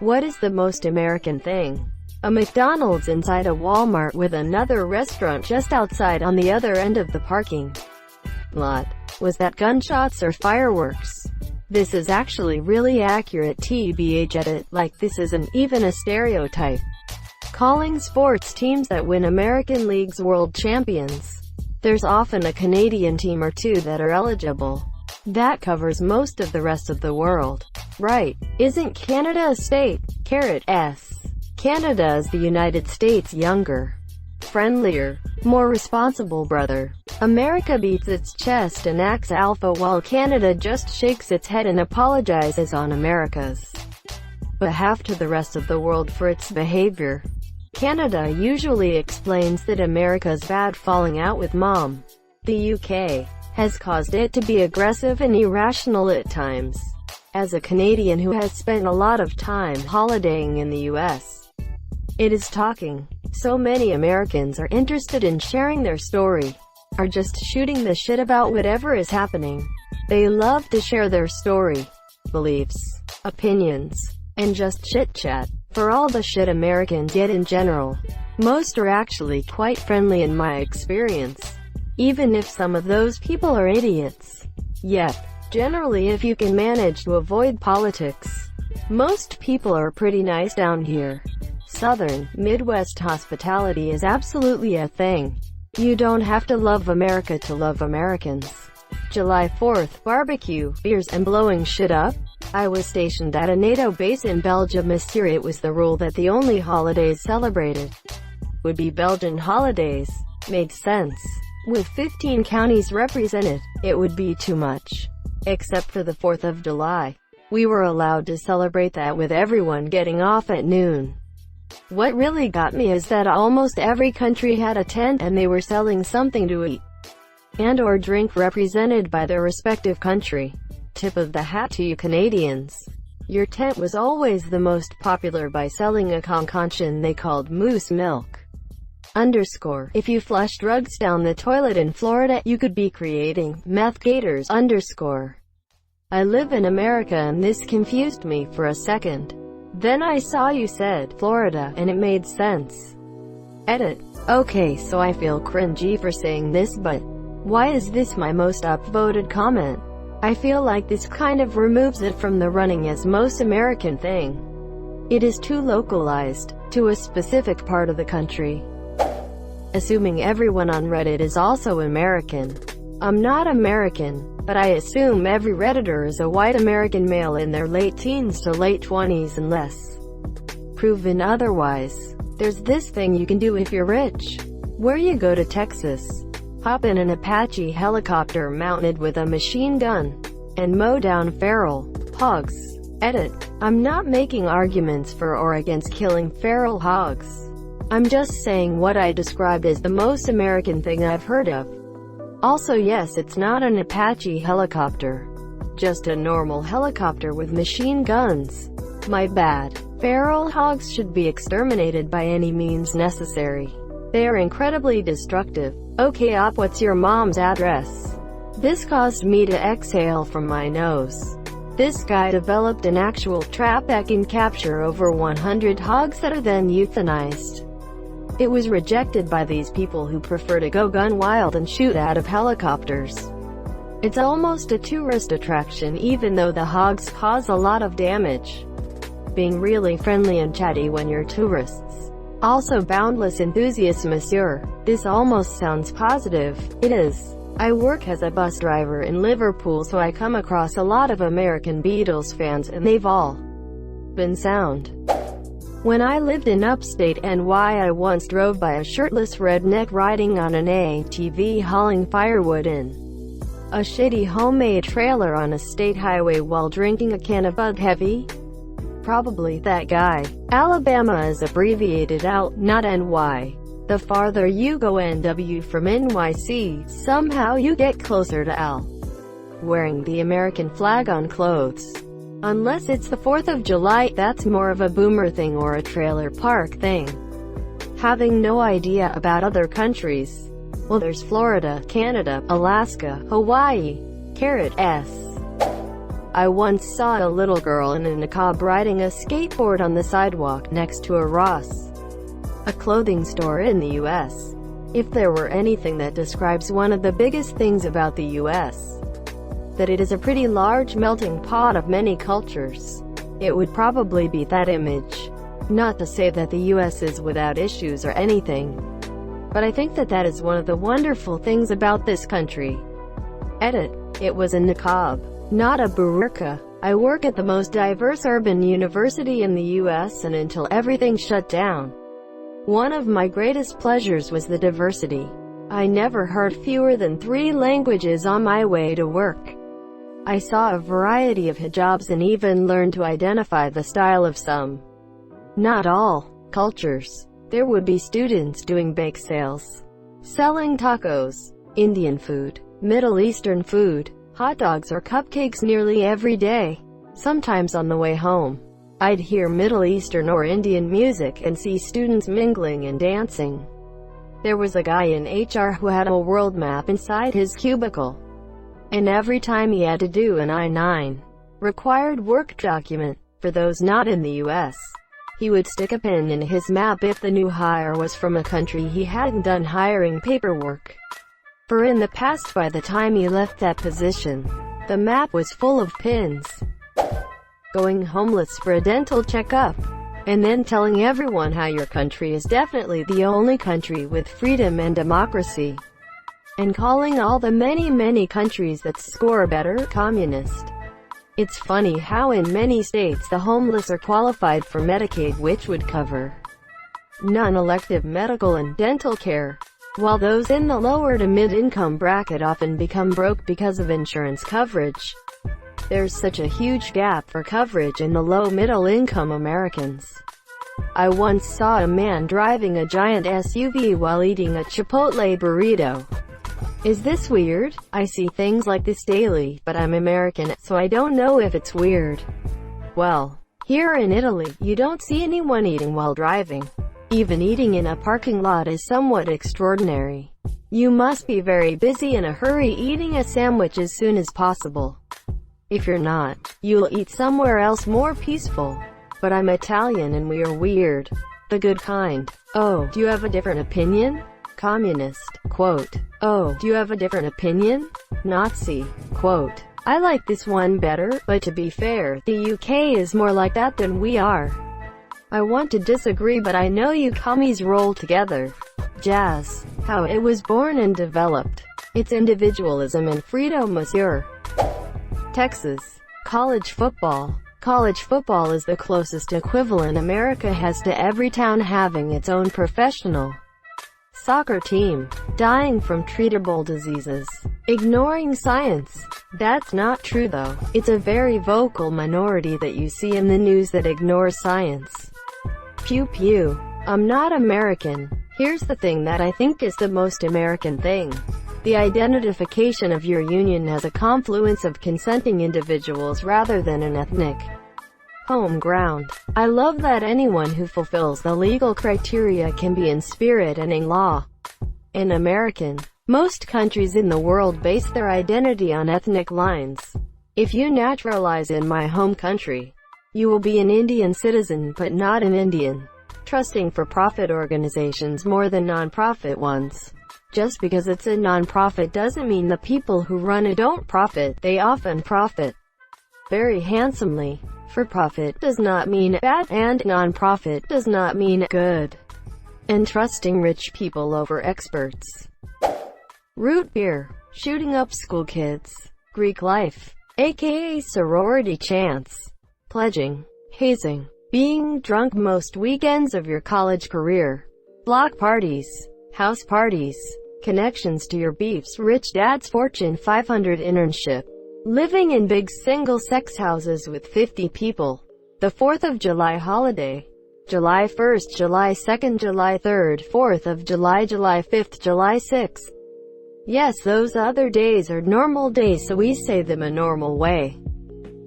What is the most American thing? A McDonald's inside a Walmart with another restaurant just outside on the other end of the parking lot. Was that gunshots or fireworks? This is actually really accurate tbh edit, like this isn't even a stereotype. Calling sports teams that win American League's world champions. There's often a Canadian team or two that are eligible. That covers most of the rest of the world. Right. Isn't Canada a state? S. Canada is the United States younger, friendlier, more responsible brother. America beats its chest and acts alpha while Canada just shakes its head and apologizes on America's behalf to the rest of the world for its behavior. Canada usually explains that America's bad falling out with mom. The UK has caused it to be aggressive and irrational at times. As a Canadian who has spent a lot of time holidaying in the US, it is talking. So many Americans are interested in sharing their story, are just shooting the shit about whatever is happening. They love to share their story, beliefs, opinions, and just chit-chat. For all the shit Americans get in general, most are actually quite friendly in my experience, even if some of those people are idiots. Yet, generally if you can manage to avoid politics, most people are pretty nice down here. Southern, Midwest hospitality is absolutely a thing. You don't have to love America to love Americans. July 4th, barbecue, beers, and blowing shit up. I was stationed at a NATO base in Belgium. It was the rule that the only holidays celebrated would be Belgian holidays. Made sense. With 15 counties represented, it would be too much. Except for the 4th of July. We were allowed to celebrate that with everyone getting off at noon. What really got me is that almost every country had a tent and they were selling something to eat and or drink represented by their respective country. Tip of the hat to you Canadians. Your tent was always the most popular by selling a concoction they called moose milk. If you flush drugs down the toilet in Florida, you could be creating meth gators. I live in America and this confused me for a second. Then I saw you said Florida, and it made sense. Edit. Okay, so I feel cringy for saying this, but why is this my most upvoted comment? I feel like this kind of removes it from the running as most American thing. It is too localized, to a specific part of the country. Assuming everyone on Reddit is also American. I'm not American, but I assume every Redditor is a white American male in their late teens to late 20s unless proven otherwise. There's this thing you can do if you're rich, where you go to Texas, hop in an Apache helicopter mounted with a machine gun, and mow down feral hogs. Edit. I'm not making arguments for or against killing feral hogs. I'm just saying what I described as the most American thing I've heard of. Also yes, it's not an Apache helicopter. Just a normal helicopter with machine guns. My bad. Feral hogs should be exterminated by any means necessary. They are incredibly destructive. Okay op, what's your mom's address? This caused me to exhale from my nose. This guy developed an actual trap that can capture over 100 hogs that are then euthanized. It was rejected by these people who prefer to go gun wild and shoot out of helicopters. It's almost a tourist attraction even though the hogs cause a lot of damage. Being really friendly and chatty when you're tourists. Also boundless enthusiasts monsieur. This almost sounds positive. It is. I work as a bus driver in Liverpool, so I come across a lot of American Beatles fans and they've all been sound. When I lived in upstate NY, I once drove by a shirtless redneck riding on an ATV hauling firewood in a shitty homemade trailer on a state highway while drinking a can of Bud Heavy. Probably that guy. Alabama is abbreviated AL, not NY. The farther you go NW from NYC, somehow you get closer to AL. Wearing the American flag on clothes. Unless it's the 4th of July, that's more of a boomer thing or a trailer park thing. Having no idea about other countries. Well, there's Florida, Canada, Alaska, Hawaii. S. I once saw a little girl in a niqab riding a skateboard on the sidewalk next to a Ross, a clothing store in the US. If there were anything that describes one of the biggest things about the US, that it is a pretty large melting pot of many cultures, it would probably be that image. Not to say that the US is without issues or anything, but I think that that is one of the wonderful things about this country. Edit. It was a niqab, not a burqa. I work at the most diverse urban university in the US, and until everything shut down, one of my greatest pleasures was the diversity. I never heard fewer than 3 languages on my way to work. I saw a variety of hijabs and even learned to identify the style of some, not all, cultures. There would be students doing bake sales, selling tacos, Indian food, Middle Eastern food, hot dogs or cupcakes nearly every day. Sometimes on the way home, I'd hear Middle Eastern or Indian music and see students mingling and dancing. There was a guy in HR who had a world map inside his cubicle, and every time he had to do an I-9 required work document, for those not in the US, he would stick a pin in his map if the new hire was from a country he hadn't done hiring paperwork for in the past. By the time he left that position, the map was full of pins. Going homeless for a dental checkup, and then telling everyone how your country is definitely the only country with freedom and democracy, and calling all the many countries that score better communist. It's funny how in many states the homeless are qualified for Medicaid, which would cover non-elective medical and dental care, while those in the lower to mid-income bracket often become broke because of insurance coverage. There's such a huge gap for coverage in the low-middle-income Americans. I once saw a man driving a giant SUV while eating a Chipotle burrito. Is this weird? I see things like this daily, but I'm American, so I don't know if it's weird. Well, here in Italy, you don't see anyone eating while driving. Even eating in a parking lot is somewhat extraordinary. You must be very busy in a hurry eating a sandwich as soon as possible. If you're not, you'll eat somewhere else more peaceful. But I'm Italian and we are weird. The good kind. Oh, do you have a different opinion? Communist. Quote. Oh, do you have a different opinion? Nazi. Quote. I like this one better, but to be fair, the UK is more like that than we are. I want to disagree, but I know you commies roll together. Jazz. How it was born and developed. It's individualism and freedom, monsieur. Texas. College football. College football is the closest equivalent America has to every town having its own professional soccer team. Dying from treatable diseases. Ignoring science. That's not true though. It's a very vocal minority that you see in the news that ignores science. Pew pew. I'm not American. Here's the thing that I think is the most American thing. The identification of your union as a confluence of consenting individuals rather than an ethnic home ground. I love that anyone who fulfills the legal criteria can be in spirit and in law an American. Most countries in the world base their identity on ethnic lines. If you naturalize in my home country, you will be an Indian citizen but not an Indian. Trusting for-profit organizations more than non-profit ones. Just because it's a non-profit doesn't mean the people who run it don't profit. They often profit very handsomely. For-profit does not mean bad, and non-profit does not mean good. And trusting rich people over experts. Root beer. Shooting up school kids. Greek life. aka sorority chants. Pledging. Hazing. Being drunk most weekends of your college career. Block parties. House parties. Connections to your beef's rich dad's Fortune 500 internship. Living in big single-sex houses with 50 people. The 4th of July holiday. July 1st, July 2nd, July 3rd, 4th of July, July 5th, July 6th. Yes, those other days are normal days, so we say them a normal way.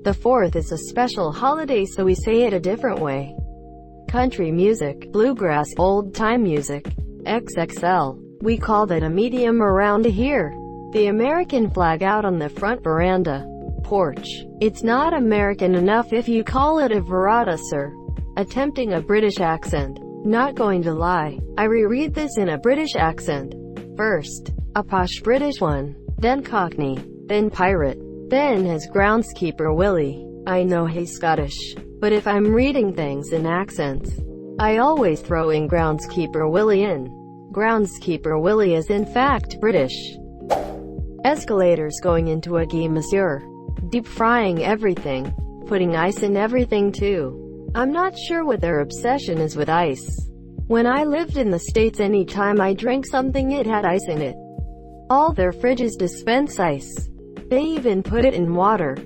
The 4th is a special holiday, so we say it a different way. Country music, bluegrass, old-time music. XXL. We call that a medium around here. The American flag out on the front veranda. porch. It's not American enough if you call it a veranda, sir. Attempting a British accent. Not going to lie, I reread this in a British accent. First, a posh British one, then Cockney, then pirate, then his groundskeeper Willie. I know he's Scottish, but if I'm reading things in accents, I always throw in groundskeeper Willie in. Groundskeeper Willie is in fact British. Escalators going into a gui monsieur. Deep frying everything. Putting ice in everything too. I'm not sure what their obsession is with ice. When I lived in the States, anytime I drank something it had ice in it. All their fridges dispense ice. They even put it in water.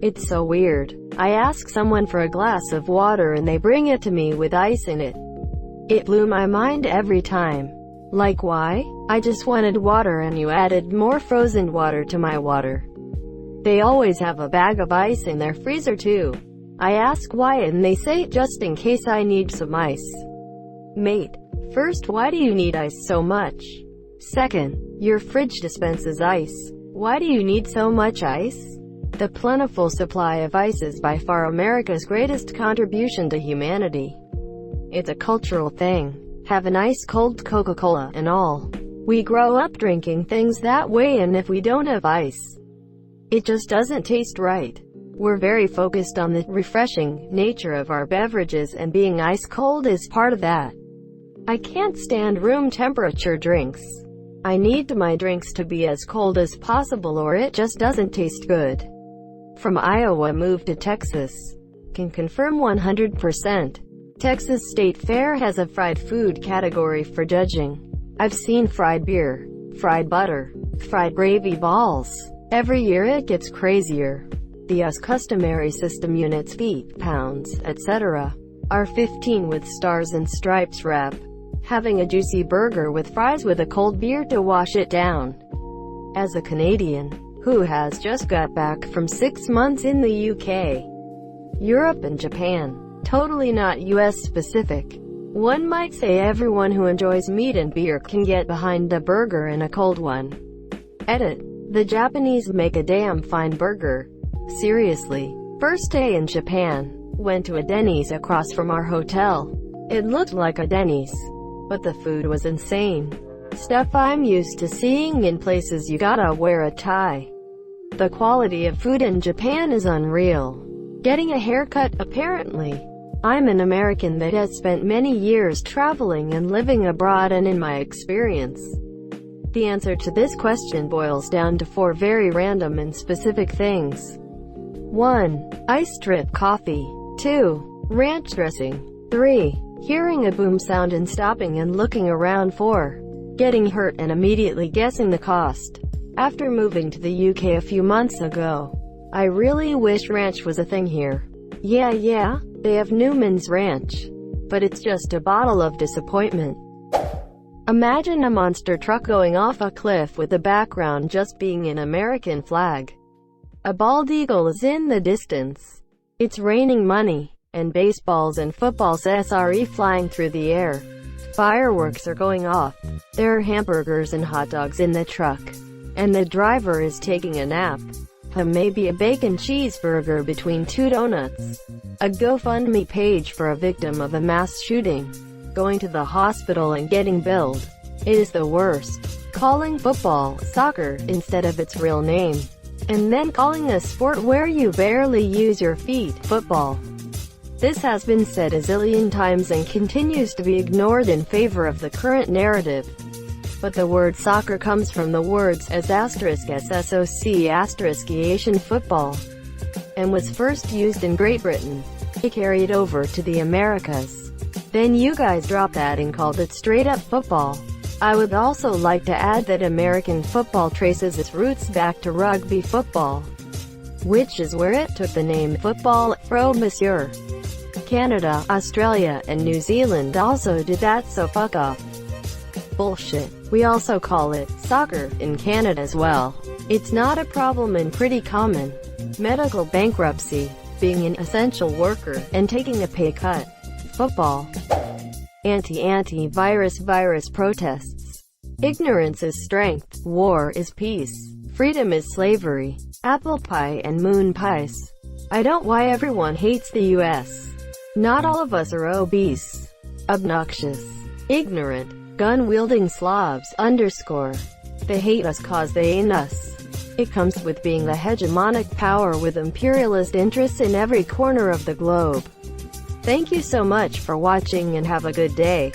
It's so weird. I ask someone for a glass of water and they bring it to me with ice in it. It blew my mind every time. Like, why? I just wanted water and you added more frozen water to my water. They always have a bag of ice in their freezer too. I ask why and they say just in case I need some ice. Mate, first, why do you need ice so much? Second, your fridge dispenses ice. Why do you need so much ice? The plentiful supply of ice is by far America's greatest contribution to humanity. It's a cultural thing. Have an ice-cold Coca-Cola and all. We grow up drinking things that way, and if we don't have ice, it just doesn't taste right. We're very focused on the refreshing nature of our beverages, and being ice-cold is part of that. I can't stand room temperature drinks. I need my drinks to be as cold as possible or it just doesn't taste good. From Iowa moved to Texas. Can confirm 100%. Texas State Fair has a fried food category for judging. I've seen fried beer, fried butter, fried gravy balls. Every year it gets crazier. The US customary system units, feet, pounds, etc. are 15 with stars and stripes wrap. Having a juicy burger with fries with a cold beer to wash it down. As a Canadian who has just got back from 6 months in the UK, Europe and Japan, totally not US specific, one might say everyone who enjoys meat and beer can get behind a burger and a cold one. Edit. The Japanese make a damn fine burger. Seriously. First day in Japan. Went to a Denny's across from our hotel. It looked like a Denny's, but the food was insane. Stuff I'm used to seeing in places you gotta wear a tie. The quality of food in Japan is unreal. Getting a haircut, apparently. I'm an American that has spent many years traveling and living abroad, and in my experience, the answer to this question boils down to 4 very random and specific things. 1. Ice drip coffee. 2. Ranch dressing. 3. Hearing a boom sound and stopping and looking around. 4. Getting hurt and immediately guessing the cost. After moving to the UK a few months ago, I really wish ranch was a thing here. Yeah, they have Newman's Ranch, but it's just a bottle of disappointment. Imagine a monster truck going off a cliff with the background just being an American flag. A bald eagle is in the distance. It's raining money, and baseballs and footballs SRE flying through the air. Fireworks are going off. There are hamburgers and hot dogs in the truck, and the driver is taking a nap. Maybe a bacon cheeseburger between 2 donuts. A GoFundMe page for a victim of a mass shooting. Going to the hospital and getting billed. It is the worst. Calling football soccer instead of its real name. And then calling a sport where you barely use your feet football. This has been said a zillion times and continues to be ignored in favor of the current narrative. But the word soccer comes from the words *SSOC*Asian football, and was first used in Great Britain. It carried over to the Americas. Then you guys dropped that and called it straight up football. I would also like to add that American football traces its roots back to rugby football, which is where it took the name football from monsieur. Canada, Australia, and New Zealand also did that, so fuck off. Bullshit. We also call it soccer in Canada as well. It's not a problem and pretty common. Medical bankruptcy, being an essential worker, and taking a pay cut. Football. Anti-virus protests. Ignorance is strength. War is peace. Freedom is slavery. apple pie and moon pies. I don't why everyone hates the US. Not all of us are obese, obnoxious, ignorant, gun-wielding slobs, underscore. They hate us cause they ain't us. It comes with being the hegemonic power with imperialist interests in every corner of the globe. Thank you so much for watching and have a good day.